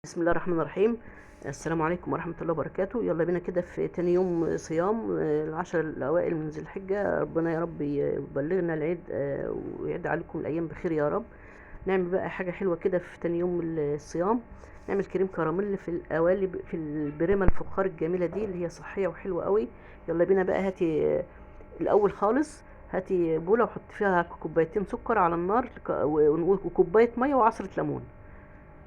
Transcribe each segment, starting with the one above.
بسم الله الرحمن الرحيم. السلام عليكم ورحمة الله وبركاته. يلا بينا كده في تاني يوم صيام، العشر الأوائل من ذي الحجة. ربنا يا رب يبلغنا العيد، ويعد عليكم الأيام بخير يا رب. نعمل بقى حاجة حلوة كده في تاني يوم الصيام. نعمل كريم كراميل في القوالب، في البريمة الفخار الجميلة دي اللي هي صحية وحلوة قوي. يلا بينا بقى. هاتي الأول خالص، هاتي بولة وحط فيها كوبايتين سكر على النار، وكوباية مية وعصرة ليمون.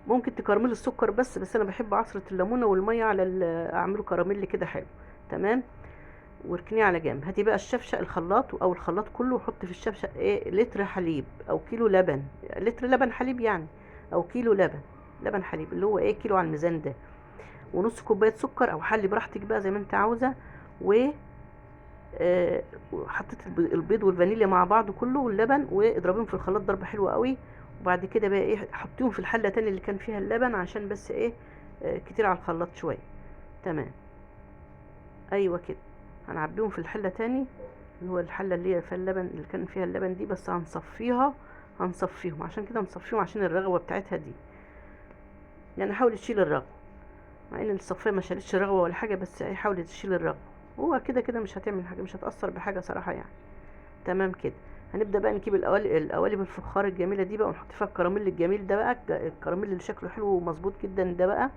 ممكن تكرملي السكر بس انا بحب عصرة الليمونة والمية على اعمله كراميل كده حلو. تمام. واركنيه على جنب. هاتي بقى الشفشق الخلاط او الخلاط كله، وحط في الشفشق لتر حليب او كيلو لبن. لتر لبن حليب يعني، او كيلو لبن حليب اللي هو كيلو على الميزان ده. ونص كوباية سكر او حلي براحتك بقى زي ما انت عاوزة. و وحطيت البيض والفانيليا مع بعض كله واللبن، واضربيهم في الخلاط ضربه حلوه قوي. وبعد كده بقى حطيهم في الحله تاني اللي كان فيها اللبن، عشان بس كتير على الخلاط شويه. تمام. ايوه كده. هنعبيهم في الحله تاني، اللي هو الحله اللي هي فيها اللبن، اللي كان فيها اللبن دي، بس هنصفيهم عشان كده، هنصفيهم عشان الرغوه بتاعتها دي. يعني حاول تشيل الرغوه، مع ان الصفيه ما شالتش رغوه ولا حاجه، بس حاول تشيل الرغوه. هو كده كده مش هتعمل حاجه، مش هتاثر بحاجه صراحه يعني. تمام كده. هنبدا بقى نجيب القوالب الفخار الجميله دي بقى، ونحط فيها الكراميل الجميل ده بقى، الكراميل اللي شكله حلو ومظبوط جدا ده بقى.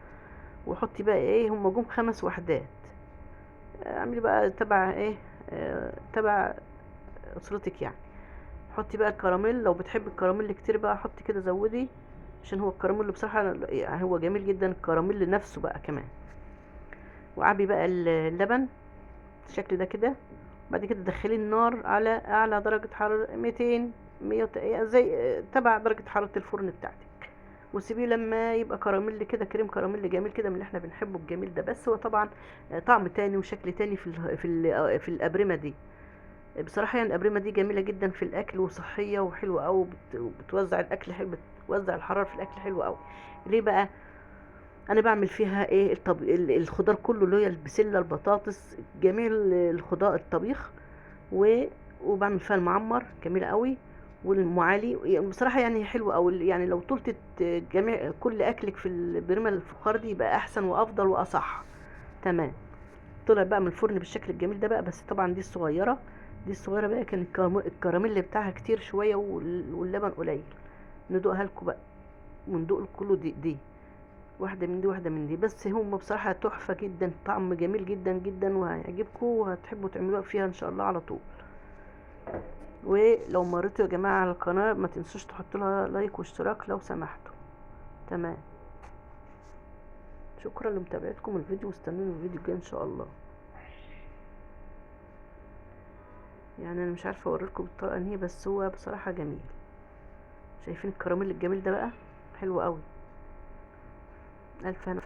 وحطي بقى هم جم 5 وحدات. اعملي بقى تبع تبع اسرتك يعني. حطي بقى الكراميل، لو بتحبي الكراميل كتير بقى حطي كده، زودي. عشان هو الكراميل بصراحه يعني هو جميل جدا الكراميل نفسه بقى كمان. وعبي بقى اللبن بالشكل ده كده. بعد كده دخلي النار على اعلى درجة حرارة 200، 100 زي تبع درجة حرارة الفرن بتاعتك. وسيبيه لما يبقى كراميل كده، كريم كراميل جميل كده من اللي احنا بنحبه الجميل ده. بس هو طبعا طعم تاني وشكل تاني في الابرمة دي. بصراحة يعني الابرمة دي جميلة جدا في الاكل وصحية وحلوة قوي، وبتوزع الاكل حلو، بتوزع الحرارة في الاكل حلو قوي. ليه بقى؟ انا بعمل فيها الخضار كله، اللي هي البسله، البطاطس، جميع الخضار الطبيخ. و... وبعمل فيها المعمر جميل قوي. والمعالي يعني بصراحه يعني حلوه، او يعني لو طولت جميع كل اكلك في البريمه الفخار دي يبقى احسن وافضل واصح. تمام. طلع بقى من الفرن بالشكل الجميل ده بقى، بس طبعا دي الصغيره بقى كان الكراميل بتاعها كتير شويه، واللبن قليل. ندوقها لكم بقى، وندوق كله دي واحدة من دي واحدة من دي. بس هم بصراحة تحفة جدا، طعم جميل جدا جدا، وهيعجبكم وهتحبوا تعملوها فيها ان شاء الله على طول. ولو مريتوا يا جماعة على القناة ما تنسوش تحطوا لها لايك واشتراك لو سمحتوا. تمام. شكرا لمتابعتكم الفيديو، واستنوني الفيديو الجاي ان شاء الله. يعني انا مش عارفة اوريكم بالطريقة انهي، بس هو بصراحة جميل. شايفين الكراميل الجميل ده بقى؟ حلو قوي. الف هنا.